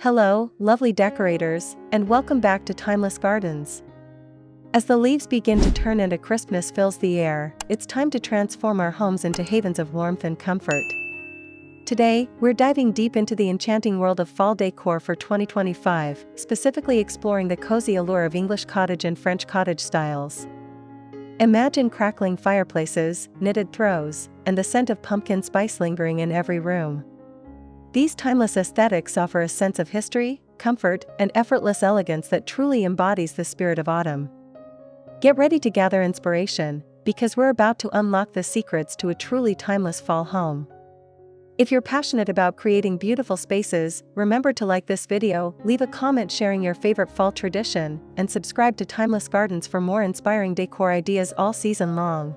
Hello, lovely decorators, and welcome back to Timeless Gardens. As the leaves begin to turn and a crispness fills the air, it's time to transform our homes into havens of warmth and comfort. Today, we're diving deep into the enchanting world of fall decor for 2025, specifically exploring the cozy allure of English cottage and French cottage styles. Imagine crackling fireplaces, knitted throws, and the scent of pumpkin spice lingering in every room. These timeless aesthetics offer a sense of history, comfort, and effortless elegance that truly embodies the spirit of autumn. Get ready to gather inspiration, because we're about to unlock the secrets to a truly timeless fall home. If you're passionate about creating beautiful spaces, remember to like this video, leave a comment sharing your favorite fall tradition, and subscribe to Timeless Gardens for more inspiring decor ideas all season long.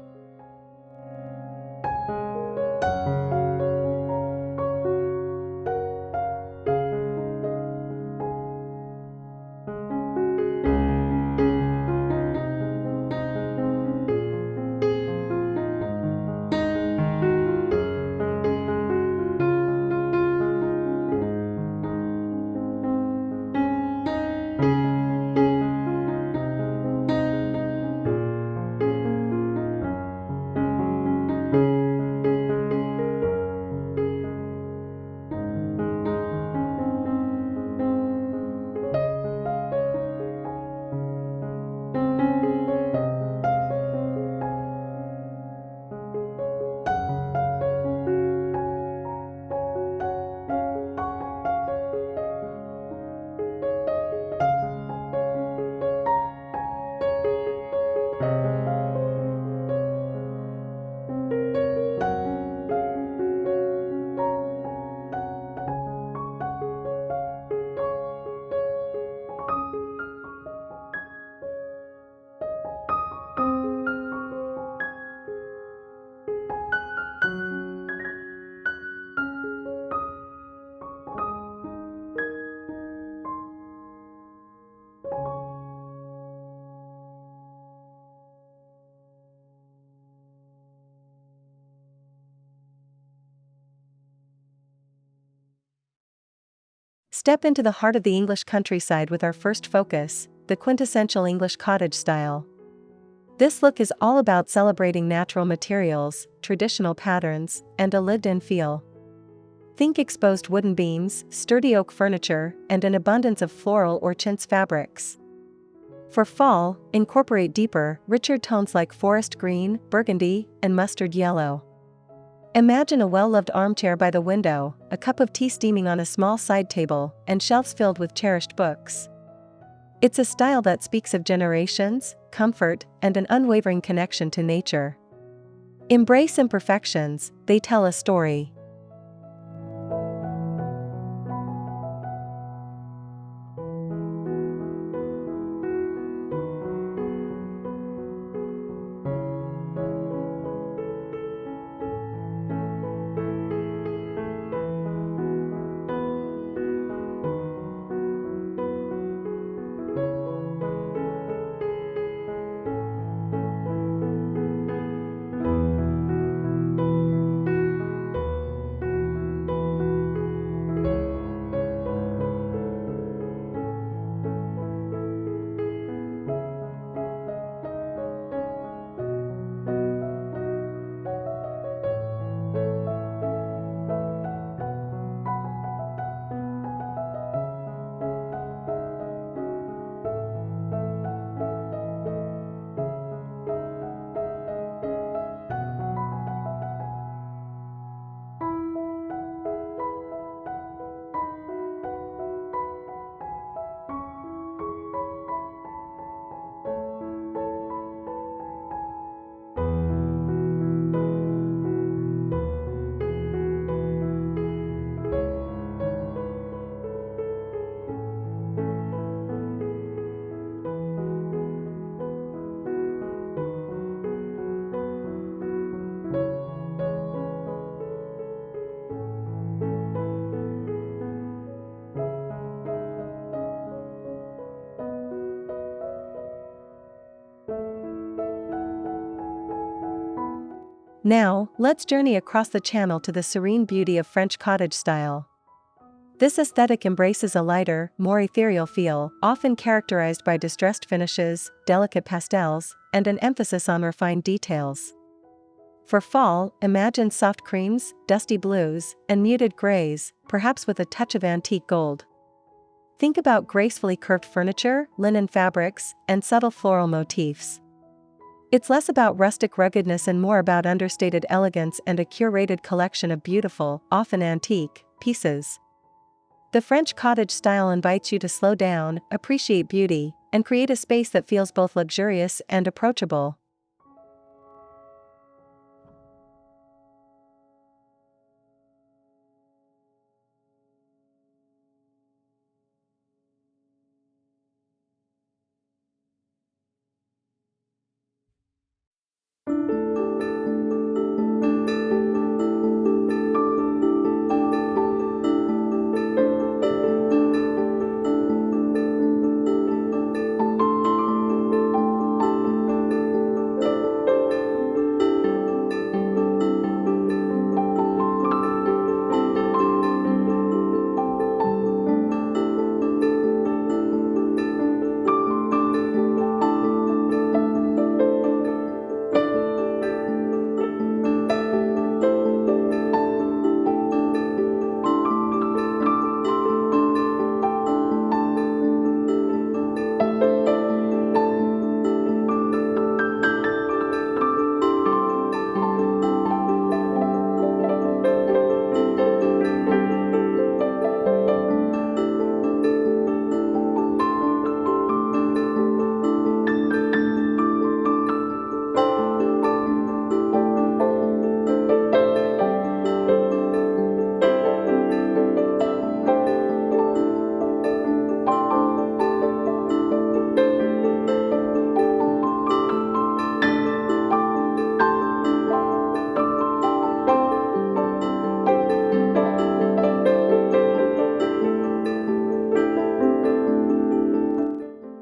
Step into the heart of the English countryside with our first focus, the quintessential English cottage style. This look is all about celebrating natural materials, traditional patterns, and a lived-in feel. Think exposed wooden beams, sturdy oak furniture, and an abundance of floral or chintz fabrics. For fall, incorporate deeper, richer tones like forest green, burgundy, and mustard yellow. Imagine a well-loved armchair by the window, a cup of tea steaming on a small side table, and shelves filled with cherished books. It's a style that speaks of generations, comfort, and an unwavering connection to nature. Embrace imperfections, they tell a story. Now, let's journey across the channel to the serene beauty of French cottage style. This aesthetic embraces a lighter, more ethereal feel, often characterized by distressed finishes, delicate pastels, and an emphasis on refined details. For fall, imagine soft creams, dusty blues, and muted grays, perhaps with a touch of antique gold. Think about gracefully curved furniture, linen fabrics, and subtle floral motifs. It's less about rustic ruggedness and more about understated elegance and a curated collection of beautiful, often antique, pieces. The French cottage style invites you to slow down, appreciate beauty, and create a space that feels both luxurious and approachable.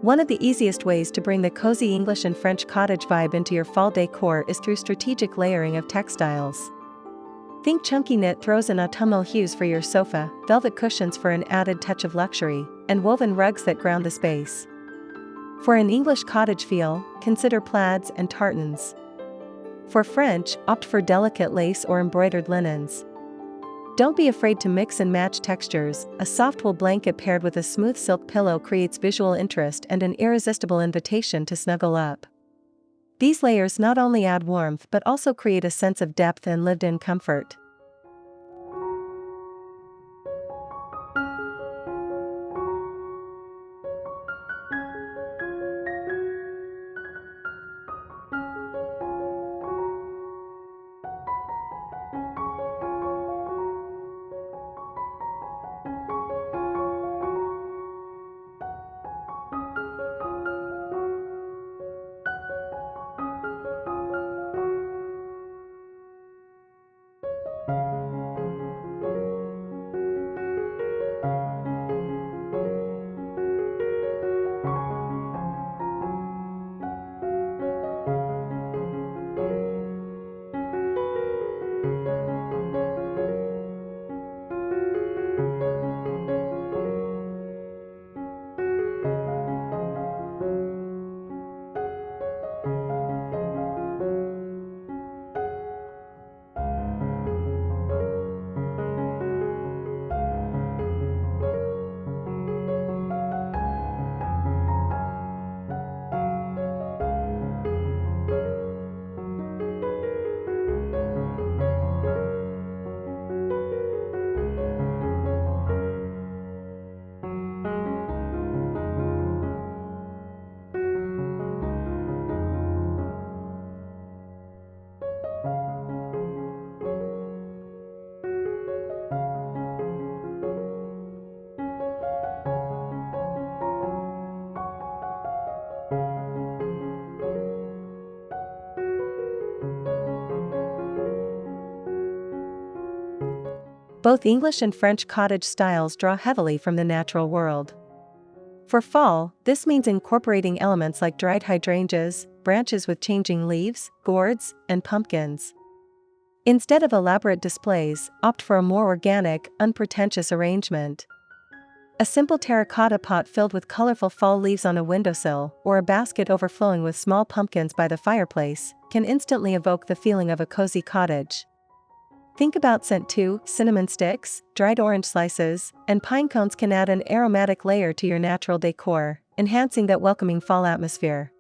One of the easiest ways to bring the cozy English and French cottage vibe into your fall decor is through strategic layering of textiles. Think chunky knit throws in autumnal hues for your sofa, velvet cushions for an added touch of luxury, and woven rugs that ground the space. For an English cottage feel, consider plaids and tartans. For French, opt for delicate lace or embroidered linens. Don't be afraid to mix and match textures. A soft wool blanket paired with a smooth silk pillow creates visual interest and an irresistible invitation to snuggle up. These layers not only add warmth but also create a sense of depth and lived-in comfort. Both English and French cottage styles draw heavily from the natural world. For fall, this means incorporating elements like dried hydrangeas, branches with changing leaves, gourds, and pumpkins. Instead of elaborate displays, opt for a more organic, unpretentious arrangement. A simple terracotta pot filled with colorful fall leaves on a windowsill, or a basket overflowing with small pumpkins by the fireplace, can instantly evoke the feeling of a cozy cottage. Think about scent too. Cinnamon sticks, dried orange slices, and pine cones can add an aromatic layer to your natural decor, enhancing that welcoming fall atmosphere.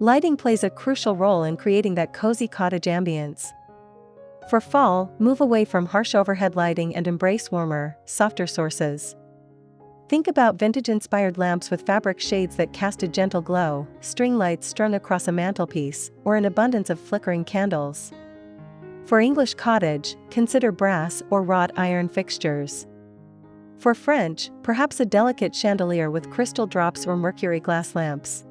Lighting plays a crucial role in creating that cozy cottage ambience. For fall, move away from harsh overhead lighting and embrace warmer, softer sources. Think about vintage-inspired lamps with fabric shades that cast a gentle glow, string lights strung across a mantelpiece, or an abundance of flickering candles. For English cottage, consider brass or wrought iron fixtures. For French, perhaps a delicate chandelier with crystal drops or mercury glass lamps.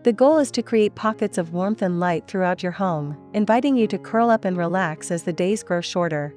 The goal is to create pockets of warmth and light throughout your home, inviting you to curl up and relax as the days grow shorter.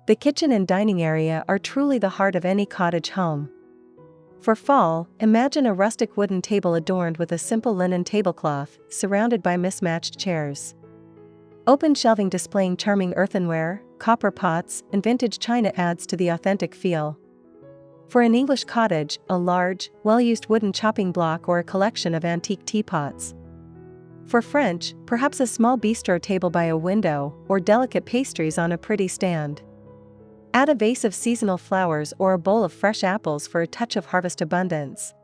The kitchen and dining area are truly the heart of any cottage home. For fall, imagine a rustic wooden table adorned with a simple linen tablecloth, surrounded by mismatched chairs. Open shelving displaying charming earthenware, copper pots, and vintage china adds to the authentic feel. For an English cottage, a large, well-used wooden chopping block or a collection of antique teapots. For French, perhaps a small bistro table by a window, or delicate pastries on a pretty stand. Add a vase of seasonal flowers or a bowl of fresh apples for a touch of harvest abundance.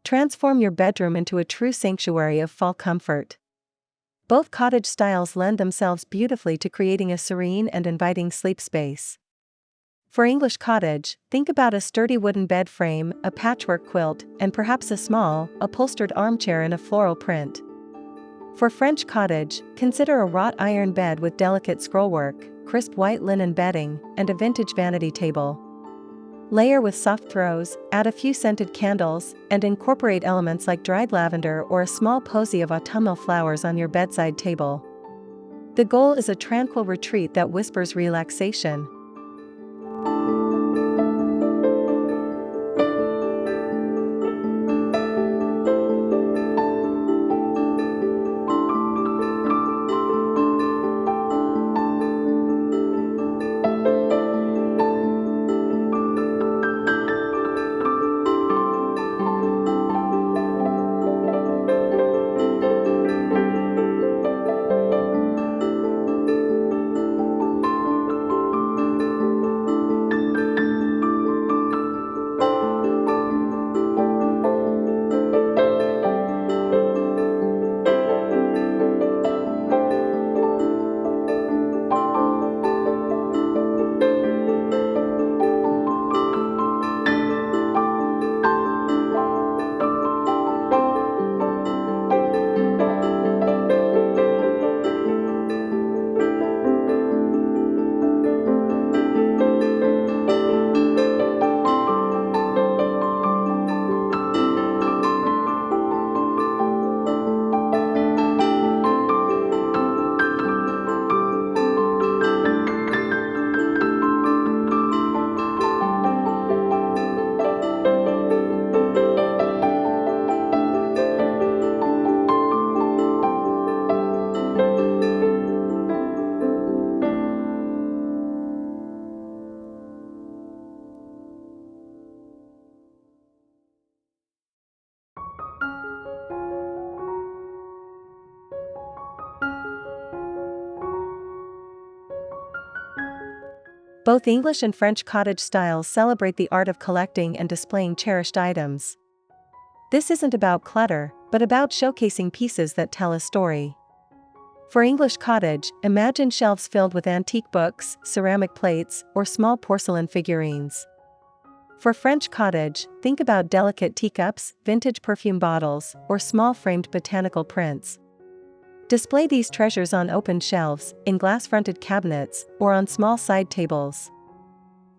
Transform your bedroom into a true sanctuary of fall comfort. Both cottage styles lend themselves beautifully to creating a serene and inviting sleep space. For English cottage, think about a sturdy wooden bed frame, a patchwork quilt, and perhaps a small, upholstered armchair in a floral print. For French cottage, consider a wrought iron bed with delicate scrollwork, crisp white linen bedding, and a vintage vanity table. Layer with soft throws, add a few scented candles, and incorporate elements like dried lavender or a small posy of autumnal flowers on your bedside table. The goal is a tranquil retreat that whispers relaxation. Both English and French cottage styles celebrate the art of collecting and displaying cherished items. This isn't about clutter, but about showcasing pieces that tell a story. For English cottage, imagine shelves filled with antique books, ceramic plates, or small porcelain figurines. For French cottage, think about delicate teacups, vintage perfume bottles, or small framed botanical prints. Display these treasures on open shelves, in glass-fronted cabinets, or on small side tables.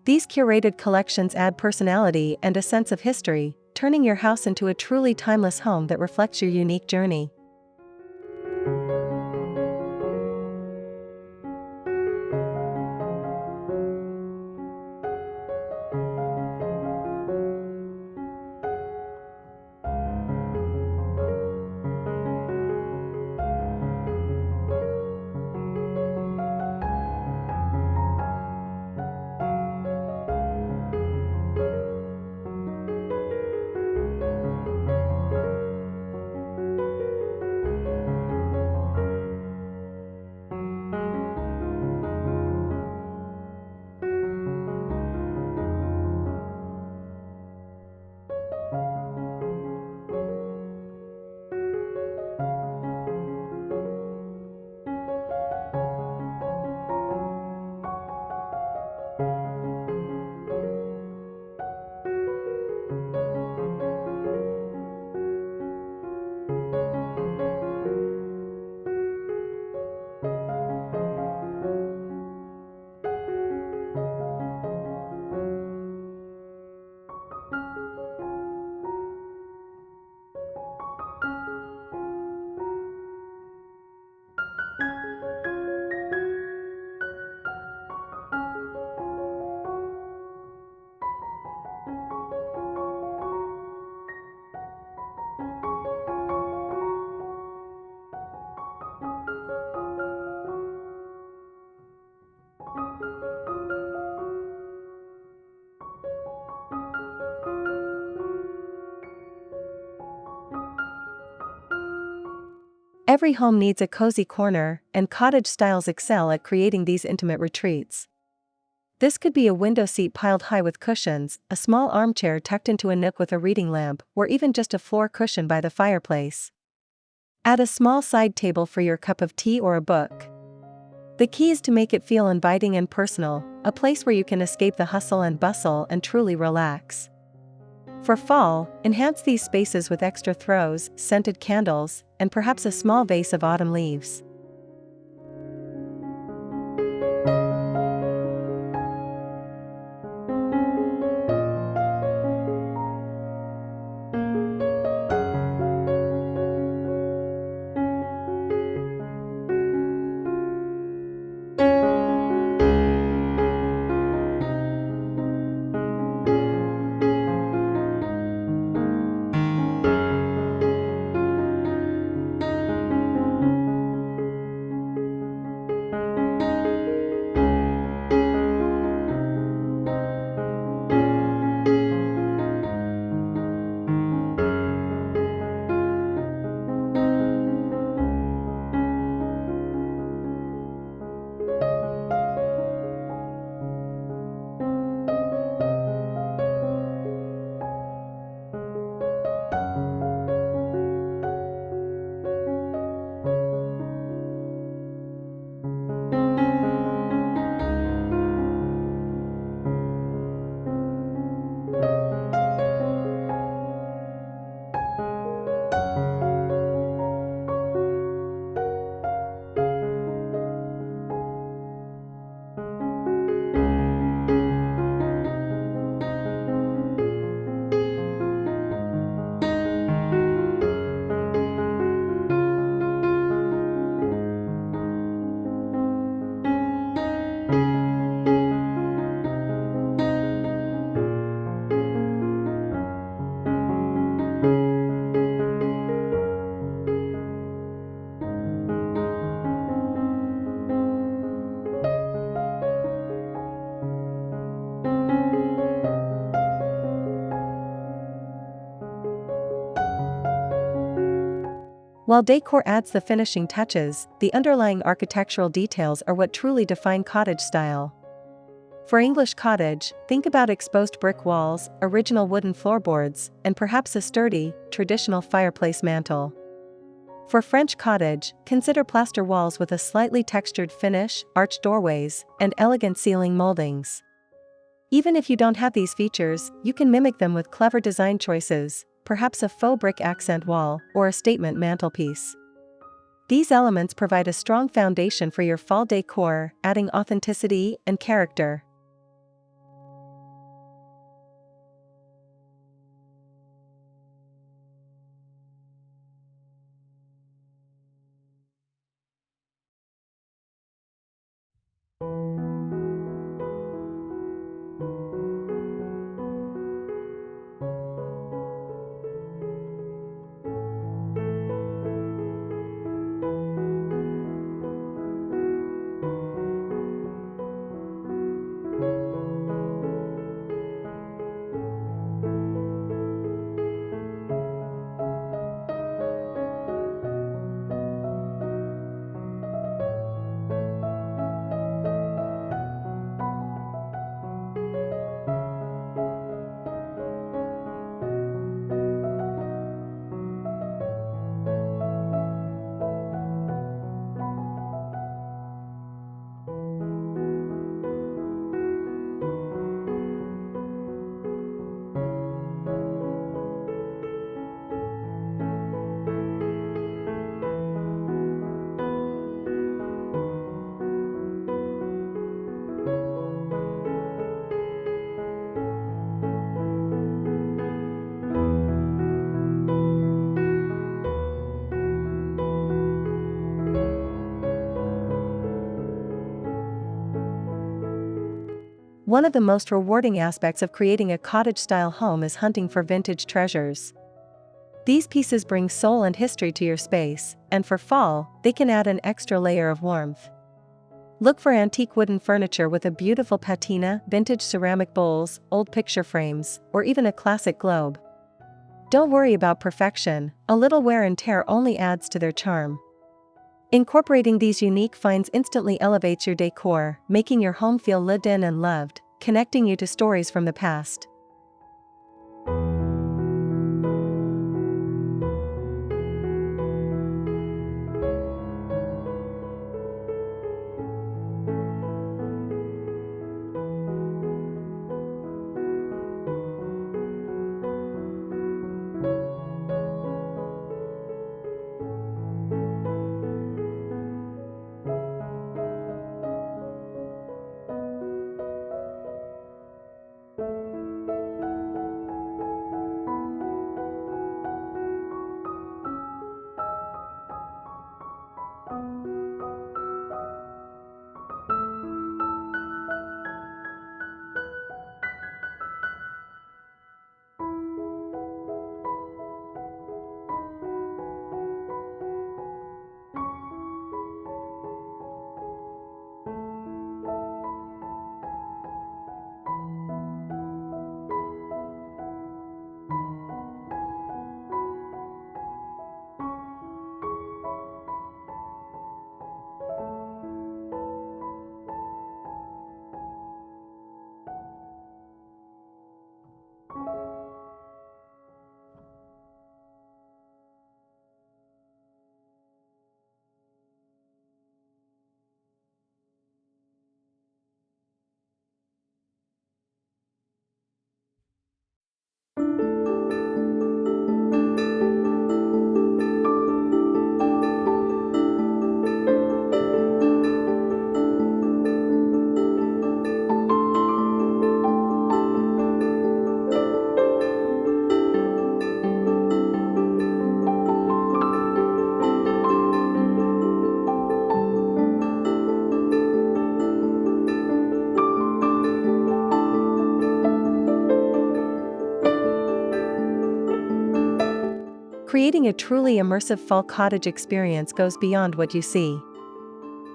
These curated collections add personality and a sense of history, turning your house into a truly timeless home that reflects your unique journey. Every home needs a cozy corner, and cottage styles excel at creating these intimate retreats. This could be a window seat piled high with cushions, a small armchair tucked into a nook with a reading lamp, or even just a floor cushion by the fireplace. Add a small side table for your cup of tea or a book. The key is to make it feel inviting and personal, a place where you can escape the hustle and bustle and truly relax. For fall, enhance these spaces with extra throws, scented candles, and perhaps a small vase of autumn leaves. While decor adds the finishing touches, the underlying architectural details are what truly define cottage style. For English cottage, think about exposed brick walls, original wooden floorboards, and perhaps a sturdy, traditional fireplace mantel. For French cottage, consider plaster walls with a slightly textured finish, arched doorways, and elegant ceiling moldings. Even if you don't have these features, you can mimic them with clever design choices, perhaps a faux brick accent wall, or a statement mantelpiece. These elements provide a strong foundation for your fall decor, adding authenticity and character. One of the most rewarding aspects of creating a cottage-style home is hunting for vintage treasures. These pieces bring soul and history to your space, and for fall, they can add an extra layer of warmth. Look for antique wooden furniture with a beautiful patina, vintage ceramic bowls, old picture frames, or even a classic globe. Don't worry about perfection, a little wear and tear only adds to their charm. Incorporating these unique finds instantly elevates your decor, making your home feel lived in and loved, connecting you to stories from the past. Creating a truly immersive fall cottage experience goes beyond what you see.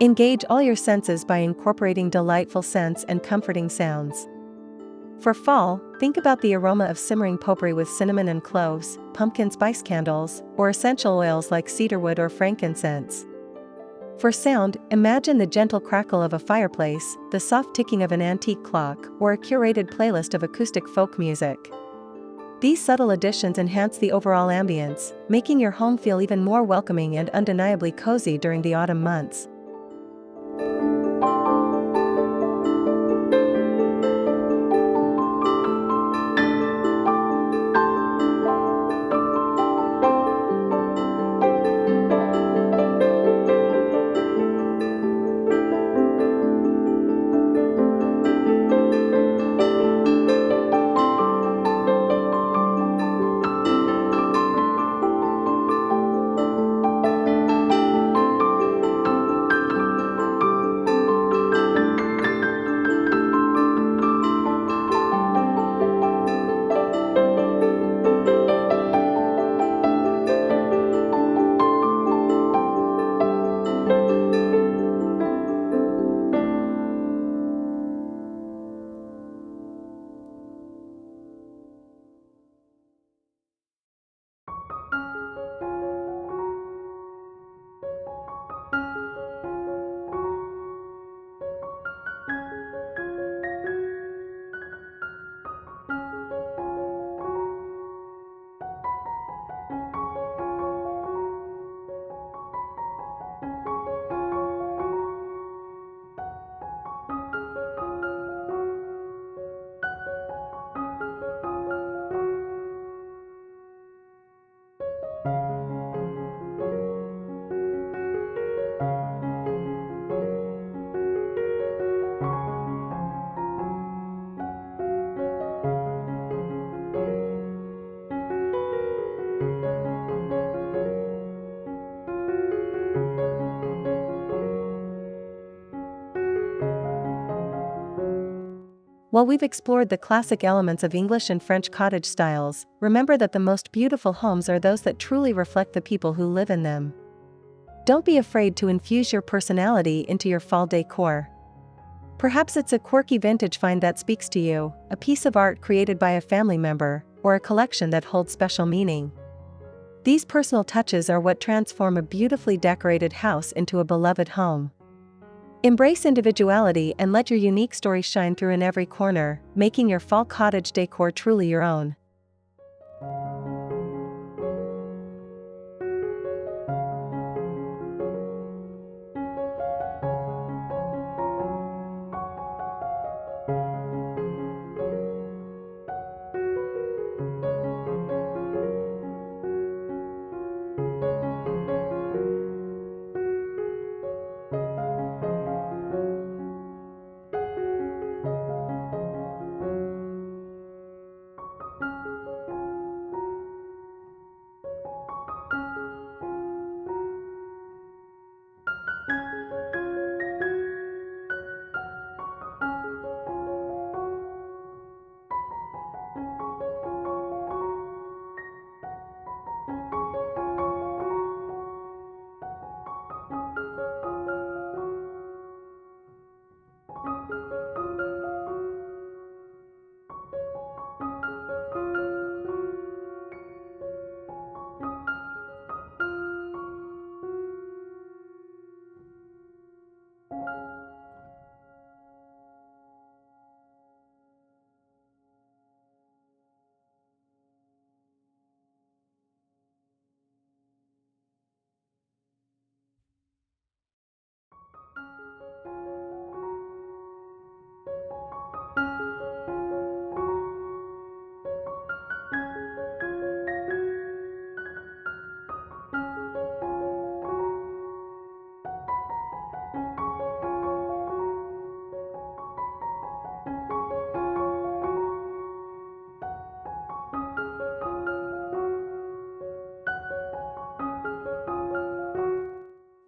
Engage all your senses by incorporating delightful scents and comforting sounds. For fall, think about the aroma of simmering potpourri with cinnamon and cloves, pumpkin spice candles, or essential oils like cedarwood or frankincense. For sound, imagine the gentle crackle of a fireplace, the soft ticking of an antique clock, or a curated playlist of acoustic folk music. These subtle additions enhance the overall ambience, making your home feel even more welcoming and undeniably cozy during the autumn months. While we've explored the classic elements of English and French cottage styles, remember that the most beautiful homes are those that truly reflect the people who live in them. Don't be afraid to infuse your personality into your fall decor. Perhaps it's a quirky vintage find that speaks to you, a piece of art created by a family member, or a collection that holds special meaning. These personal touches are what transform a beautifully decorated house into a beloved home. Embrace individuality and let your unique story shine through in every corner, making your fall cottage decor truly your own.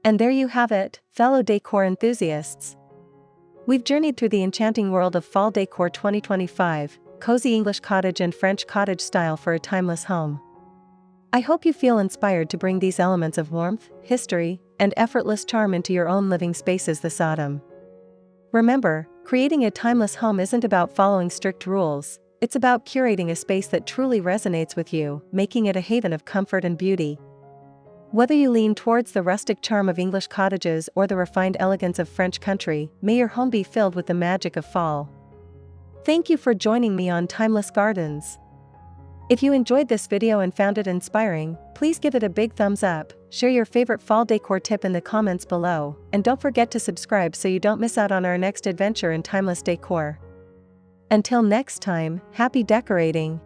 And there you have it, fellow decor enthusiasts. We've journeyed through the enchanting world of Fall Decor 2025, cozy English cottage and French cottage style for a timeless home. I hope you feel inspired to bring these elements of warmth, history, and effortless charm into your own living spaces this autumn. Remember, creating a timeless home isn't about following strict rules, it's about curating a space that truly resonates with you, making it a haven of comfort and beauty. Whether you lean towards the rustic charm of English cottages or the refined elegance of French country, may your home be filled with the magic of fall. Thank you for joining me on Timeless Gardens. If you enjoyed this video and found it inspiring, please give it a big thumbs up, share your favorite fall decor tip in the comments below, and don't forget to subscribe so you don't miss out on our next adventure in timeless decor. Until next time, happy decorating!